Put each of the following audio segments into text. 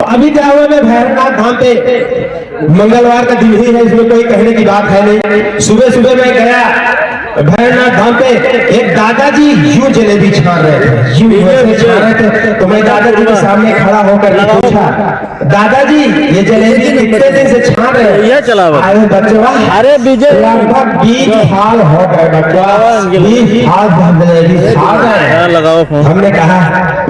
अभी क्या हुआ, मैं भैरवनाथ धाम पे, मंगलवार का दिन ही है, इसमें कोई कहने की बात है नहीं। सुबह सुबह मैं गया भैरवनाथ धाम पे, एक दादाजी यूं जलेबी छान रहे थे, यूं वैसे छान रहे थे। तो मैं दादाजी के सामने खड़ा होकर पूछा, दादाजी ये जलेबी कितने दिन से छान रहे हैं? ये चला अरे बच्चा, अरे विजय लगभग 20 साल हो गए बच्चा, 20 साल जलेबी छान रहे हैं। लगाओ फोन। हमने कहा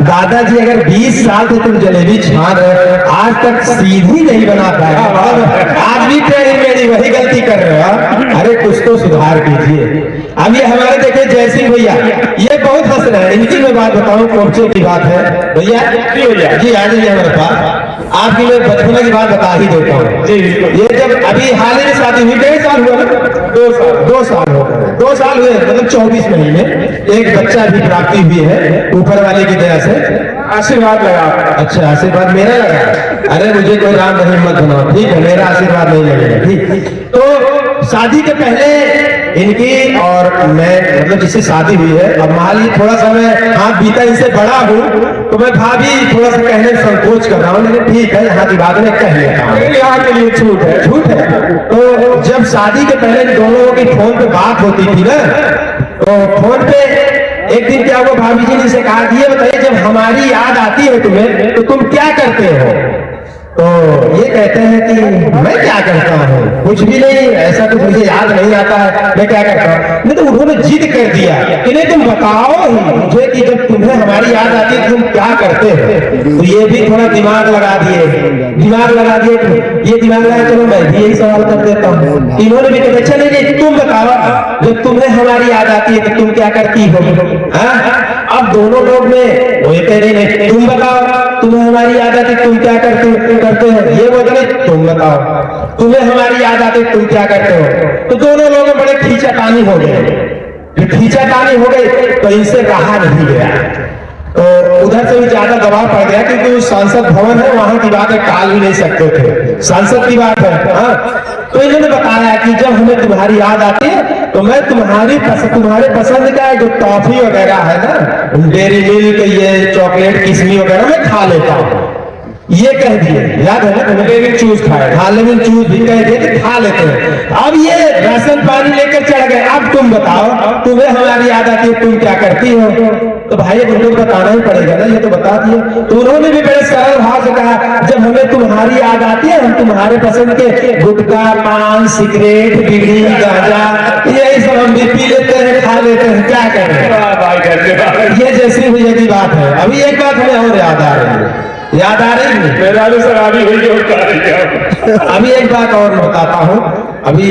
दादाजी अगर 20 साल से तुम जलेबी छान रहे हो, आज तक सीधी नहीं बना पाया, आज भी टेढ़ी मेढ़ी वही गलती कर रहे हो। अरे कुछ तो सुधार कीजिए। अब ये हमारे देखे जयसिंह भैया, ये बहुत हंस रहे हैं। इनकी मैं बात बताऊं, कोर्चे की बात है भैया जी, आ जाइए हमारे पास। आपकी मैं बचपना की बात बता ही देता हूँ। ये जब अभी हाल ही में शादी हुई, 1.5 साल हुआ ना, 2 साल हो गए, 2 साल हुए, मतलब 24 महीने। एक बच्चा भी प्राप्ति हुई है ऊपर वाले की दया से। आशीर्वाद लगा। अच्छा, आशीर्वाद मेरा लगा? अरे मुझे कोई राम रहीम मत बनाओ, ठीक है, मेरा आशीर्वाद नहीं लगेगा, ठीक। तो शादी के पहले इनकी और मैं, मतलब जिससे शादी हुई है, अब मान ली थोड़ा सा मैं हाथ बीता इनसे बड़ा हूँ, तो मैं भाभी थोड़ा सा कहने में संकोच कर रहा हूँ, लेकिन ठीक है, यहाँ की बात में कह लेता हूँ, यहाँ के लिए छूट है, छूट है। तो जब शादी के पहले दोनों की फोन पे बात होती थी ना, तो फोन पे एक दिन क्या हुआ, भाभी जी ने से कहा कि ये बताइए, जब हमारी याद आती है तुम्हें तो तुम क्या करते हो? तो ये कहते हैं कि मैं क्या करता हूँ, कुछ भी नहीं, ऐसा कुछ मुझे याद नहीं आता है, मैं क्या करता हूँ। नहीं तो उन्होंने जिद कर दिया कि नहीं तुम बताओ ही मुझे कि जब तुम्हें हमारी याद आती है तुम क्या करते हो। तो ये भी थोड़ा दिमाग लगा दिए, ये दिमाग लगा, चलो मैं भी यही सवाल कर देता हूँ। इन्होंने भी कहा चले नहीं, तुम बताओ जब तुम्हें हमारी याद आती है तो तुम क्या करती हो? अब दोनों लोग में वो ये कह रही नहीं, तुम बताओ तुम्हें हमारी याद आती तुम क्या करते हो? ये बोल रहे तुम बताओ तुम्हें हमारी याद आती तुम क्या करते हो? तो दोनों लोग बड़े खींचातानी हो गए। जब खींचातानी हो गई तो इनसे रहा नहीं गया, तो उधर से भी ज्यादा दबाव पड़ गया, क्योंकि वो सांसद भवन है, वहां की बात है, टाल भी नहीं सकते थे, सांसद की बात है। तो इन्होंने बताया कि जब हमें तुम्हारी याद आती है तो मैं तुम्हारे पसंद का जो टॉफी वगैरह है ना, डेयरी मिल्क, ये चॉकलेट, किशमी वगैरह मैं खा लेता हूँ। ये कह दिए, याद है ना, लेमन चूज खाए, हाँ लेमन चूज भी कह दिए कि खा लेते हैं। अब ये राशन पानी लेकर चढ़ गए, अब तुम बताओ तुम्हें हमारी याद आती है तुम क्या करती हो? तो भाई उनको बताना ही पड़ेगा ना, ये तो बता दिए। तो उन्होंने भी बड़े सरल भाव से कहा, जब हमें तुम्हारी याद आती है हम तुम्हारे पसंद के गुटखा, पान, सिगरेट, बीड़ी, गांजा, यही सब हम भी पी लेते हैं, खा लेते हैं, क्या करें? ये जैसी भैया की बात है। अभी एक बात हमें और याद आ रही है, याद आ रही है, अभी एक बात और बताता हूँ। अभी